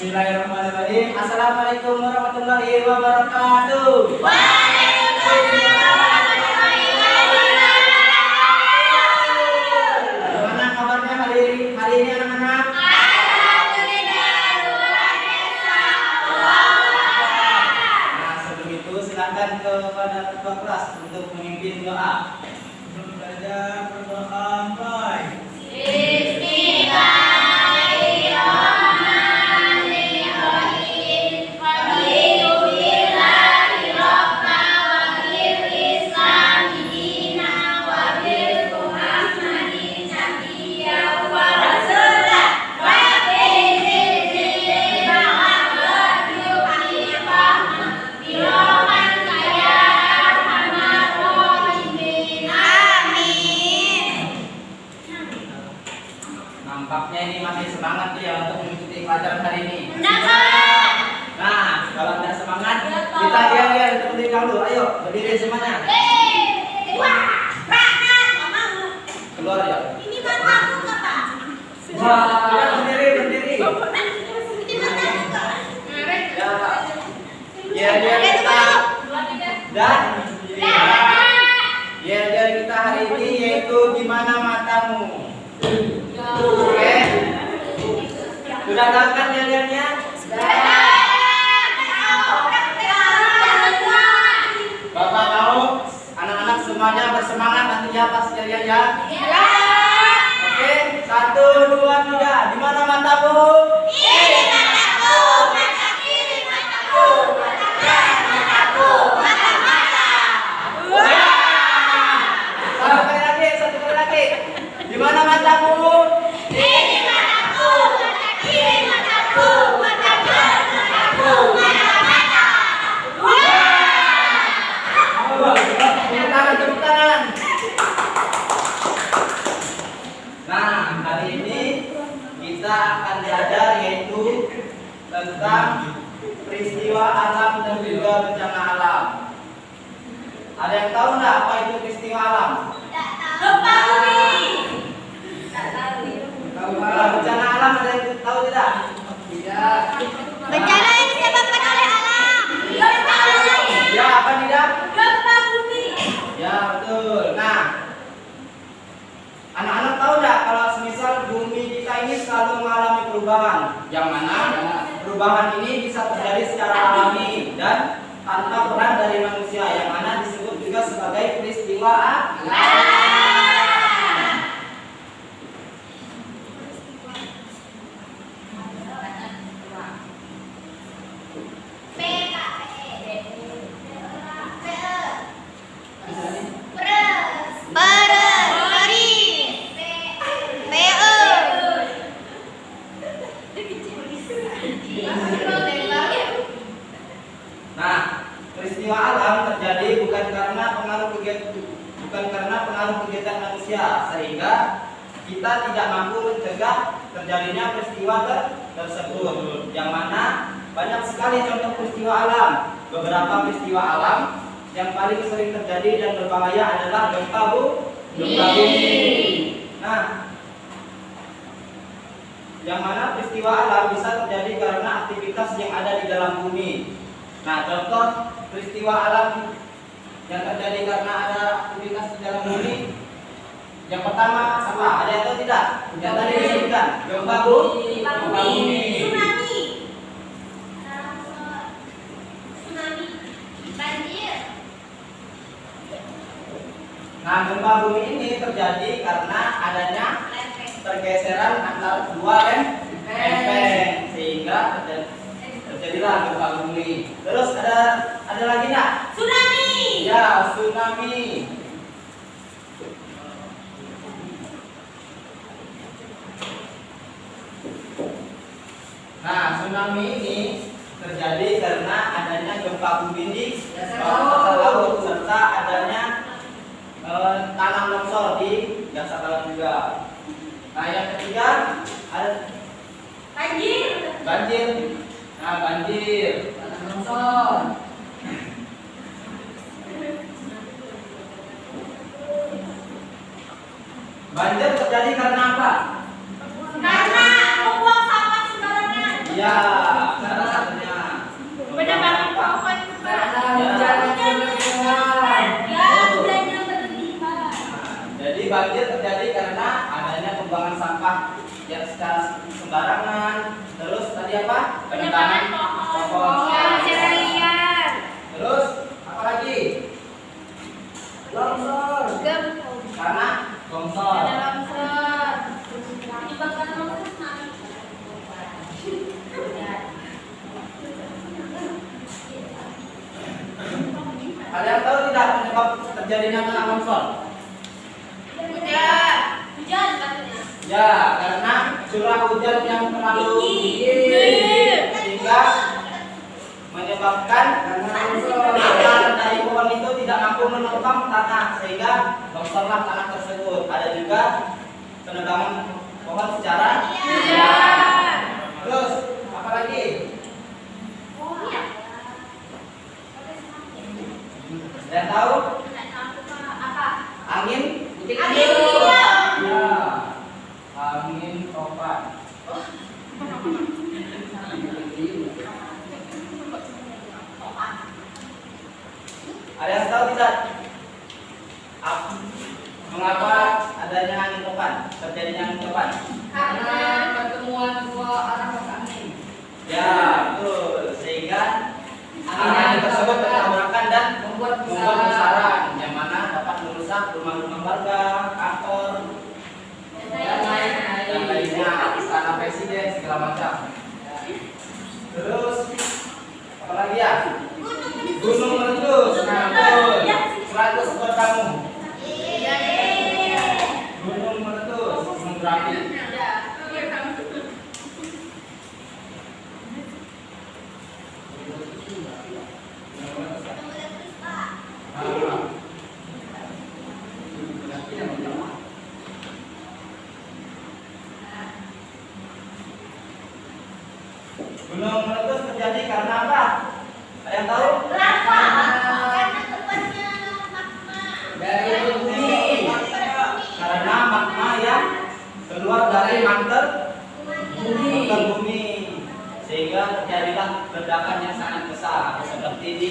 Bismillahirrahmanirrahim. Assalamualaikum warahmatullahi wabarakatuh. Waalaikumsalam warahmatullahi wabarakatuh. Bagaimana kabarnya hari ini anak-anak? Alhamdulillah luar biasa. Nah, sebelum itu silakan kepada ketua kelas untuk memimpin doa. Sebelum belajar berdoa, baik. Bismillahirrahmanirrahim. Alhamdulillahi Rabbana wa bil Islam dina wa bil Muhammadin nabiyya wa rasula wa bil Injili ma'abad yuqimah biroman kaya arhamar rahimin. Amin. Nampaknya ini masih semangat tuh ya untuk mengikuti pelajaran hari ini. Nah, kalau tidak semangat, kita lihat terlebih dahulu. Ayo, berdiri semuanya. Keluar ya. Ini matamu kata. Wah, berdiri. Ya, kita dan ya kita hari ini yaitu gimana matamu. Oke. Sudah tahu kan nyanyiannya? Bapak tahu, anak-anak semuanya bersemangat nanti ya pas kalian ya. Oke, 1, 2, 3. Di mana matamu? Ini mataku, mata kiri mataku, mata kanan mataku, mata. Satu kali lagi. Di mana matamu? Ini mataku, mata kiri mataku, mata kanan mataku, mata. Tepuk tangan. Nah, hari ini kita akan belajar yaitu tentang peristiwa alam dan juga bencana alam. Ada yang tahu nggak apa itu peristiwa alam? Gempa bumi. Kalau bencana alam ada yang tahu tidak? Tidak. Bencana yang disebabkan oleh alam. Gempa bumi. Ya, apa tidak? Gempa bumi. Ya, betul. Nah, anak-anak tahu nggak kalau semisal bumi kita ini selalu mengalami perubahan, yang mana perubahan ini bisa terjadi secara alami dan tanpa peran dari manusia, yang mana disebut juga sebagai peristiwa alam. Nah, peristiwa alam terjadi bukan karena pengaruh kegiatan manusia, sehingga kita tidak mampu mencegah terjadinya peristiwa tersebut. Yang mana banyak sekali contoh peristiwa alam. Beberapa peristiwa alam yang paling sering terjadi dan berbahaya adalah gempa bumi. Nah, yang mana peristiwa alam bisa terjadi karena aktivitas yang ada di dalam bumi. Nah, contoh peristiwa alam yang terjadi karena ada aktivitas di dalam bumi. Yang pertama apa? Ada yang tahu tidak? Yang tadi disebutkan gempa bumi. Tsunami. Banjir. Nah, gempa bumi ini terjadi karena adanya pergeseran antara dua lempeng sehingga terjadilah gempa bumi. Terus ada lagi nggak? Tsunami. Ya, tsunami. Nah, tsunami ini terjadi karena adanya gempa bumi di dasar laut serta adanya tanah longsor di dasar laut juga. Nah, yang ketiga ada banjir. Nah, banjir. Tanah longsor. Banjir terjadi karena apa? Karena membuang sampah sembarangan. Ya, sembarangan. Terus tadi apa? Penebangan pohon. Terus apa lagi? Longsor. Karena longsor. Kalian tahu tidak penyebab terjadinya tanah longsor? Ya, karena curah hujan yang terlalu tinggi sehingga menyebabkan akar dari pohon itu tidak mampu menopang tanah sehingga longsorlah tanah tersebut. Ada juga penebangan pohon secara Terus apa lagi? Kalian tahu? Angin? Ya, angin topan. Ada yang tahu tidak? Mengapa adanya angin topan? Terjadinya angin topan? Karena pertemuan dua arah angin. Ya, betul. Sehingga angin tersebut bertabrakan dan membuat pusaran yang mana dapat merusak rumah-rumah warga, kantor, dan lainnya, istana presiden segala macam. Terus apa lagi ya? Gunung meletus. Nah, betul. Meletus buat kamu. Gunung meletus, gunung berapi. Gunung meletus terjadi karena apa? Ada yang tahu? Dari bumi. Karena magma yang keluar dari mantel bumi, sehingga terjadilah ledakan yang sangat besar seperti di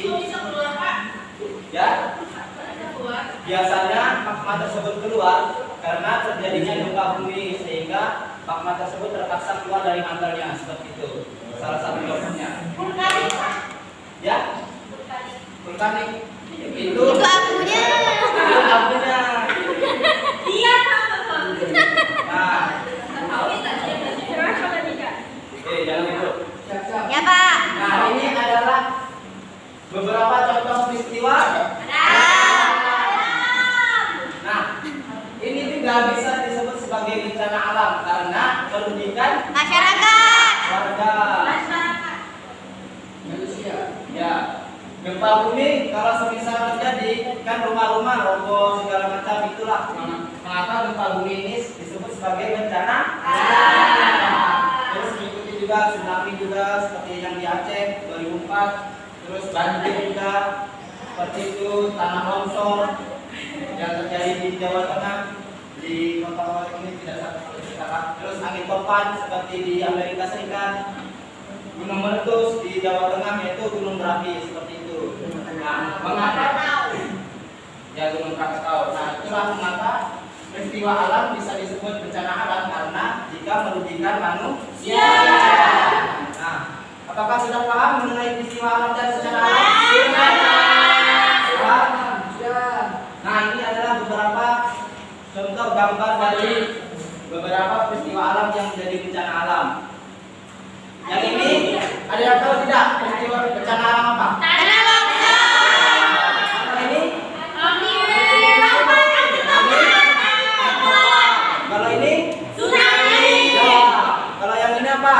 ya. Biasanya magma tersebut keluar karena terjadinya gempa bumi sehingga magma tersebut terpaksa keluar dari mantelnya seperti itu. Salah satu contohnya. Ya, vulkanik. Itu abunya. Itu abunya. Nah, jangan itu. Ya, Pak. Nah, ini adalah beberapa contoh peristiwa. Nah, ini juga bisa disebut sebagai bencana alam karena merugikan Masyarakat. warga. Manusia. Ya, gempa bumi kalau semisal terjadi kan rumah-rumah roboh segala macam itulah. Mengapa gempa bumi ini disebut sebagai bencana alam? Terus mengikuti juga tsunami juga seperti yang di Aceh 2004. Terus banjir juga seperti itu, tanah longsor yang terjadi di Jawa Tengah, di kota ini tidak salah. Terus angin topan seperti di Amerika Serikat. Gunung meletus di Jawa Tengah yaitu gunung berapi seperti itu. Nah, mengapa? Ya, gunung Krakatau. Nah, itulah mengapa peristiwa alam bisa disebut bencana alam karena jika merugikan manusia. Nah, apakah sudah paham mengenai peristiwa alam dan bencana alam? Sudah. Nah, ini adalah beberapa contoh gambar dari beberapa peristiwa alam yang menjadi bencana alam. Yang ini ada yang tahu tidak peristiwa bencana alam apa? Tanah longsor. Kalau ini? Kalau ini? Tsunami. Ya. Kalau yang ini apa?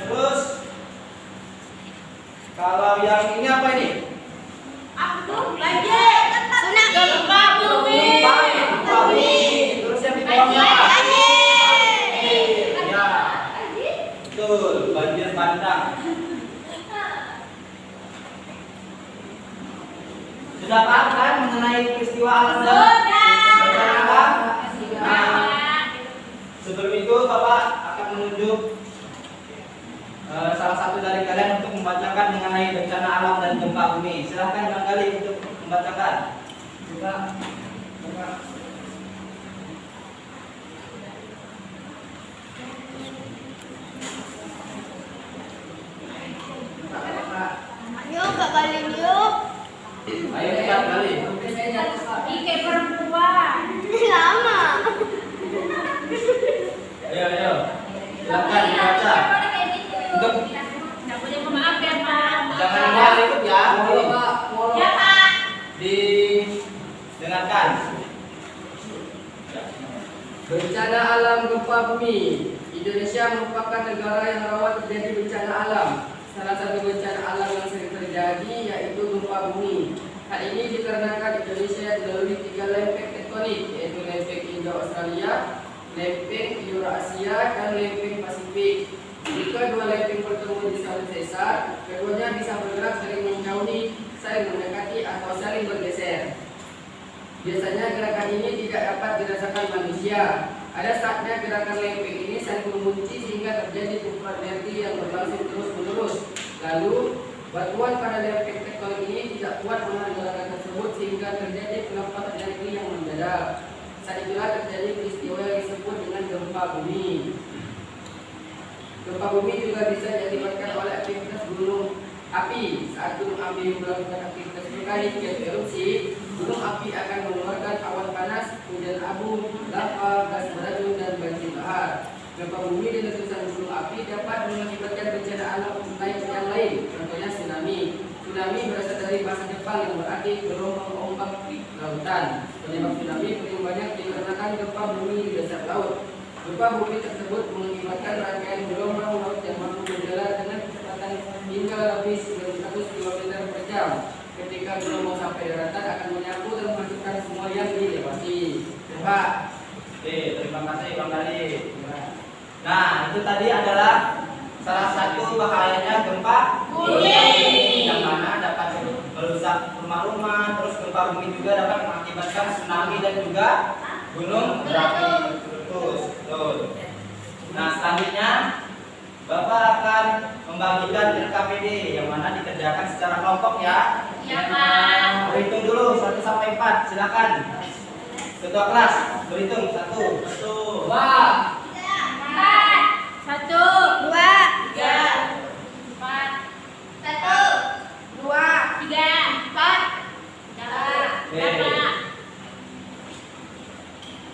Terus kalau yang ini apa ini? Gempa bumi. Gempa bumi. Terus yang di bawahnya apa? Ya. Betul, banjir bandang. Sudah paham kan mengenai peristiwa alam dan bencana alam? Nah, sebelum itu Bapak akan menunjuk salah satu dari kalian untuk membacakan mengenai bencana alam dan gempa bumi. Silahkan barangkali untuk membacakan. Coba. bumi. Indonesia merupakan negara yang rawan terjadi bencana alam. Salah satu bencana alam yang sering terjadi yaitu gempa bumi. Hal ini dikarenakan Indonesia dilalui 3 lempeng tektonik, yaitu lempeng Indo-Australia, lempeng Eurasia, dan lempeng Pasifik. Jika 2 lempeng bertemu di saling sesar, keduanya bisa bergerak saling menjauhi, saling mendekati, atau saling bergeser. Biasanya gerakan ini tidak dapat dirasakan manusia. Ada saatnya gerakan lempeng ini saling mengunci sehingga terjadi pukulan energi yang berlangsung terus-menerus. Lalu, batuan pada lempeng tektonik ini tidak kuat menahan gerakan tersebut sehingga terjadi pelepasan energi yang mendadak. Saat itulah terjadi peristiwa yang disebut dengan gempa bumi. Gempa bumi juga bisa diakibatkan oleh aktivitas gunung api. Saat gunung api melakukan aktivitas vulkanik yaitu erupsi, gunung api akan mengeluarkan awan panas, hujan abu, lava, gas beracun, dan banjir lahar. Gempa bumi dan letusan gunung api dapat mengakibatkan bencana alam yang lain, contohnya tsunami. Tsunami berasal dari bahasa Jepang yang berarti gelombang ombak di lautan. Penyebab tsunami paling banyak dikarenakan gempa bumi di dasar laut. Gempa bumi tersebut mengakibatkan rangkaian gelombang laut yang mampu berjalan dengan kecepatan hingga lebih 900 km per jam. Ketika gelombang sampai daratan akan menyapu dan menghancurkan semua yang dilewati. Pak. Terima kasih Bang Dali. Nah, itu tadi adalah salah satu bahayanya gempa bumi, yang mana dapat merusak rumah-rumah, terus gempa bumi juga dapat mengakibatkan tsunami dan juga gunung berapi meletus. Nah, selanjutnya Bapak akan membagikan RKPD yang mana dikerjakan secara kelompok ya. Iya, Pak. Berhitung dulu 1 sampai 4, silakan. Ketua kelas berhitung 1, 2, 1, 2, 3, 4, 1, 2, 3, 4,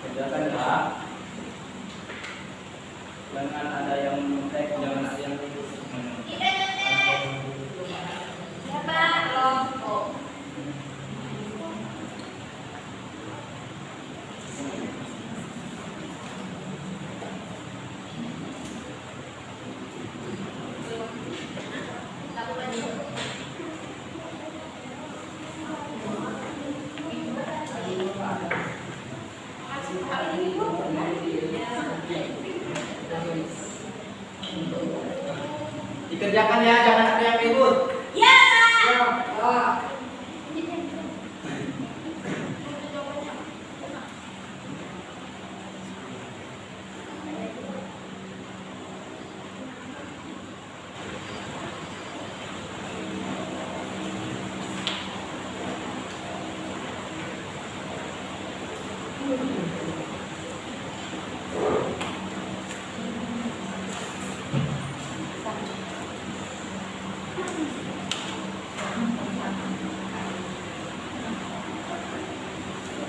kerjakan ya. Jangan ada yang mentek, jangan ada yang ikut. Dikerjakan ya, jangan ada yang ribut. Ya, Pak.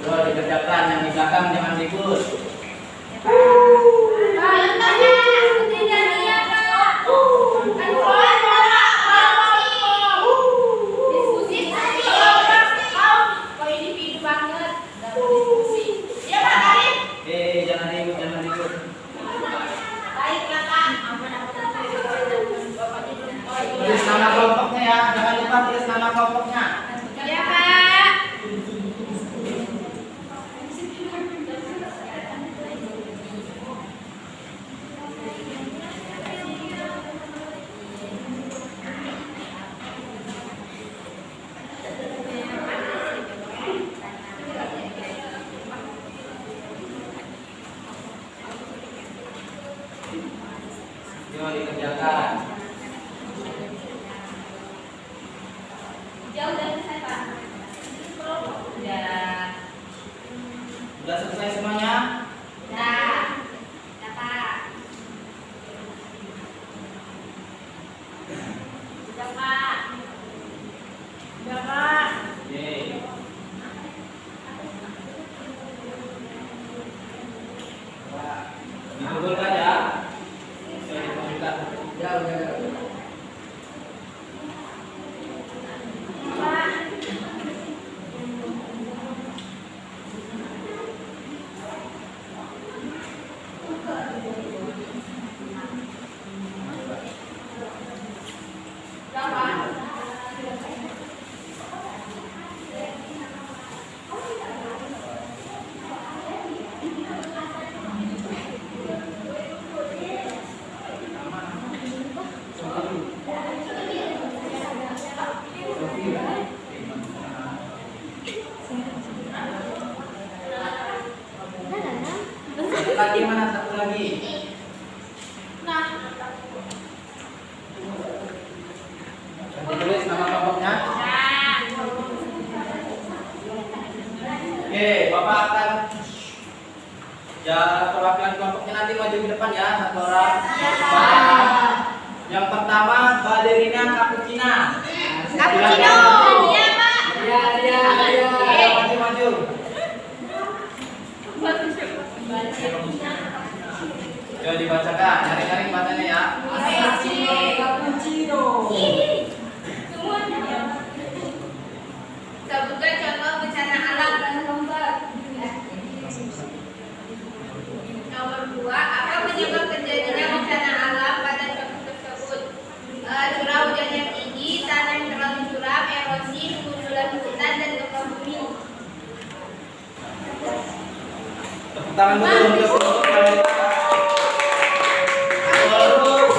Dikerjakan, yang di belakang jangan ribut. Jangan ribut, jangan ribut. Tulis nama kelompoknya ya, jangan lupa tulis nama kelompoknya. ya, Pak. Yuk dikerjakan. Jauh dari saya, Pak. Ya. Sudah selesai semuanya? Nah, ya, Pak. Ya, Pak. Ya, Pak. Yeay. Pak, dikumpulkan ya. Saya dikumpulkan. Ya, udah. Pak. Ya, perwakilan kelompoknya nanti maju ke depan ya, satu orang. Bacakan. Yang pertama, Balerina Cappuccina. Cappuccino. Iya, Pak. Ayo maju. Coba dibacakan, nyaring-nyaring bacanya ya. Sebutkan contoh bencana alam. Nomor 2, apa penyebab terjadinya bencana alam pada contoh tersebut? Curah hujan yang tinggi, tanah yang terlalu curam, erosi, kemunduran hutan, dan gempa bumi. Tepuk tangan dulu untuk kelompok Balerina. Terus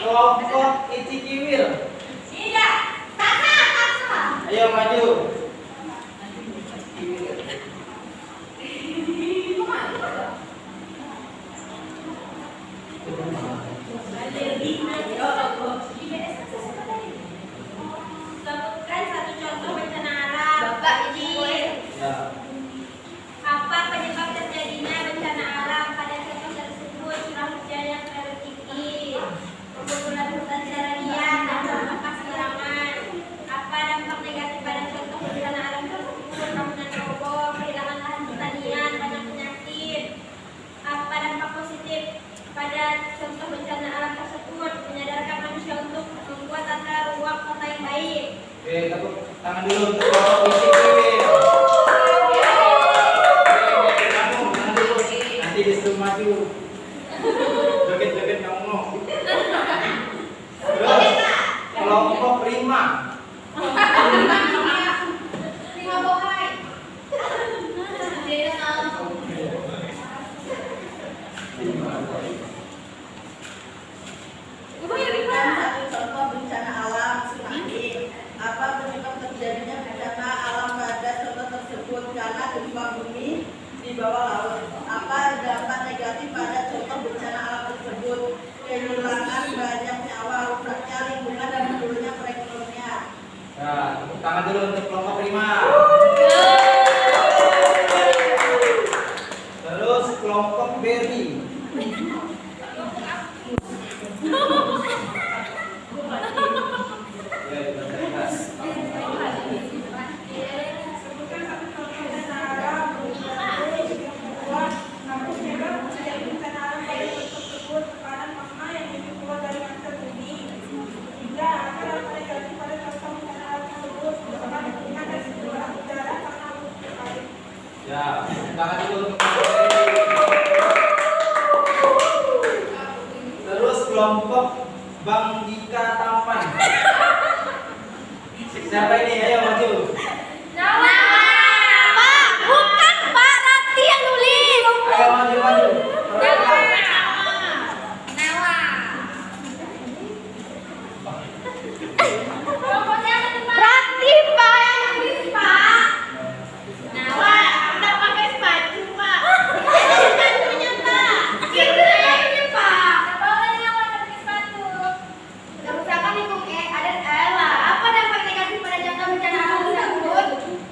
kelompok Icikiwil. Iya, Tasa. Ayo maju. Sebutkan satu contoh bencana alam. Bapak izin. Ya. Apa penyebab terjadinya bencana alam pada contoh tersebut? Curah hujan yang terlalu tinggi, pegunungan hutan secara liar, dan dampak sembarangan. Apa dampak negatif pada contoh bencana alam tersebut? Bangunan roboh, kehilangan lahan pertanian, banyak penyakit. Apa dampak positif pada contoh bencana alam tersebut? Menyadarkan manusia untuk membuat tata ruang kota yang baik. Oke, tepuk tangan dulu untuk kelompok Icikiwil. Nanti disuruh maju. Joget-joget kamu mau. Terus kelompok Prima. Terima bohai. Berikan satu contoh bencana alam tsunami. Apa penyebab terjadinya bencana alam pada contoh tersebut? Karena gempa bumi di bawah laut. Apa dampak negatif pada contoh bencana alam tersebut? Kehilangan banyak nyawa, rusaknya lingkungan, dan menurunnya perekonomian. Ya, tepuk tangan dulu untuk kelompok Prima. Terus kelompok Berry. Ya, dibacakan. Sebutkan satu contoh bencana alam buat kampung penyebab terjadi bencana alam pada contoh tersebut. Tekanan magma yang lebih kuat dari mantel bumi. 3. Apa dampak negatif pada contoh bencana alam tersebut? Bersama lingkungan dan sumber udara karena abu vulkanik. Ya, tepuk tangan dulu untuk kelompok Berry. Terus kelompok Bang Dika Tampan. Siapa ini? Ayo maju. Pak, bukan Pak Rati yang nulis. Ayo maju. Rati Pak yang nulis Pak. Nawa, udah pakai sepatu Pak. Sepatunya Pak. Sepatunya Pak. Bawahnya Nawa pakai sepatu. Kerusakan lingkungan ada apa dampak negatif pada contoh bencana alam tersebut?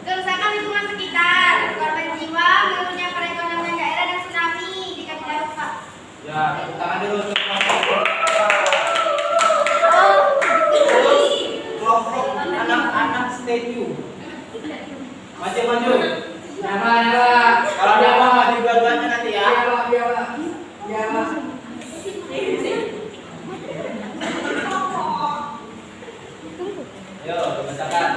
Kerusakan lingkungan sekitar, korban jiwa, menurunnya perekonomian daerah dan tsunami. Dikasih tahu Pak. Ya, tepuk tangan dulu untuk kelompok Terus kelompok anak-anak statue. Maju. Kalau dia mau maju dua-duanya nanti ya. Yo, bacakan.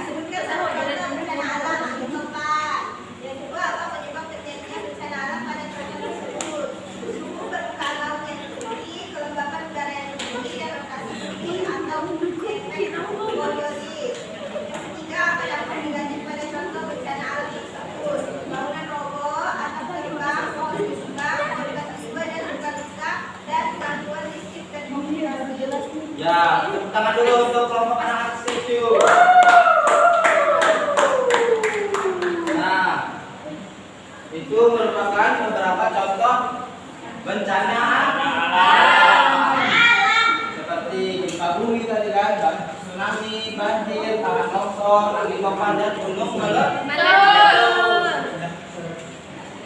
Sebutkan satu contoh bencana alam yang keempat. Yang kedua, apa penyebab terjadinya bencana alam pada contoh tersebut? Suhu permukaan laut yang tinggi, kelembapan udara yang tinggi, dan rotasi bumi atau efek Coriolis. Yang ketiga, apa dampak negatif pada contoh bencana alam tersebut? Bangunan roboh, atap terbang, pohon tumbang, korban jiwa dan luka-luka, dan gangguan listrik dan komunikasi. Ya, tepuk tangan dulu untuk kelompok anak-anak statue. Nah, itu merupakan beberapa contoh bencana alam seperti gempa bumi. banjir, tanah longsor, angin topan dan gunung meletus.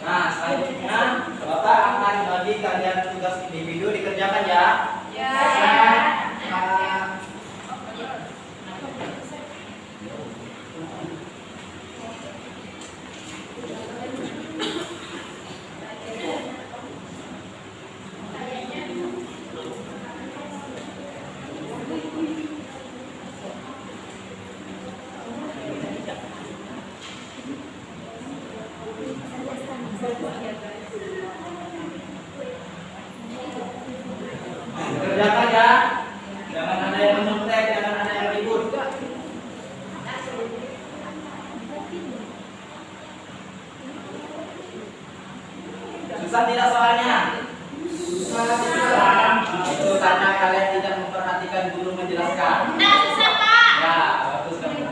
Nah, selanjutnya Bapak akan bagi kalian tugas individu dikerjakan ya. Kerjakan ya. Jangan ada yang menyontek, jangan ada yang ribut. Susah tidak soalnya? Susah. Itu karena kalian tidak memperhatikan guru menjelaskan. Nah, susah Pak. Ya, bagus kamu.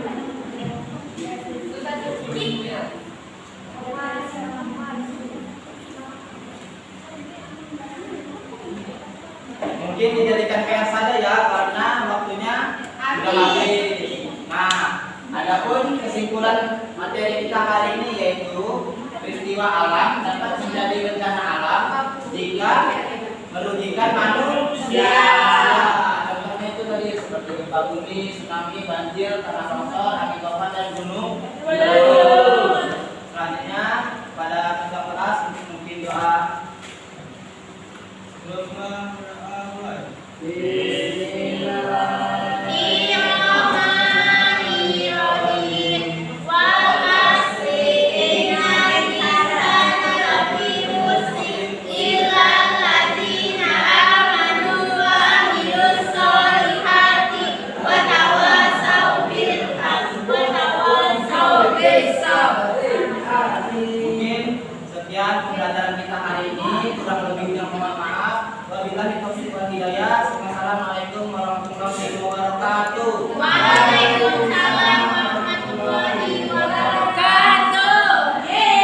Mungkin dijadikan PR saja ya karena waktunya sudah habis. Nah, adapun kesimpulan materi kita hari ini yaitu peristiwa alam dapat menjadi bencana alam jika merugikan manusia. Contohnya itu tadi seperti gempa bumi, tsunami, banjir, tanah longsor, angin topan dan gunung meletus. Selanjutnya pada kakak kelas mungkin doa sebelum mungkin sekian pembelajaran kita hari ini, kurang lebihnya mohon maaf. Wabillahi taufiq wal hidayah. Assalamualaikum warahmatullahi wabarakatuh. Waalaikumsalam.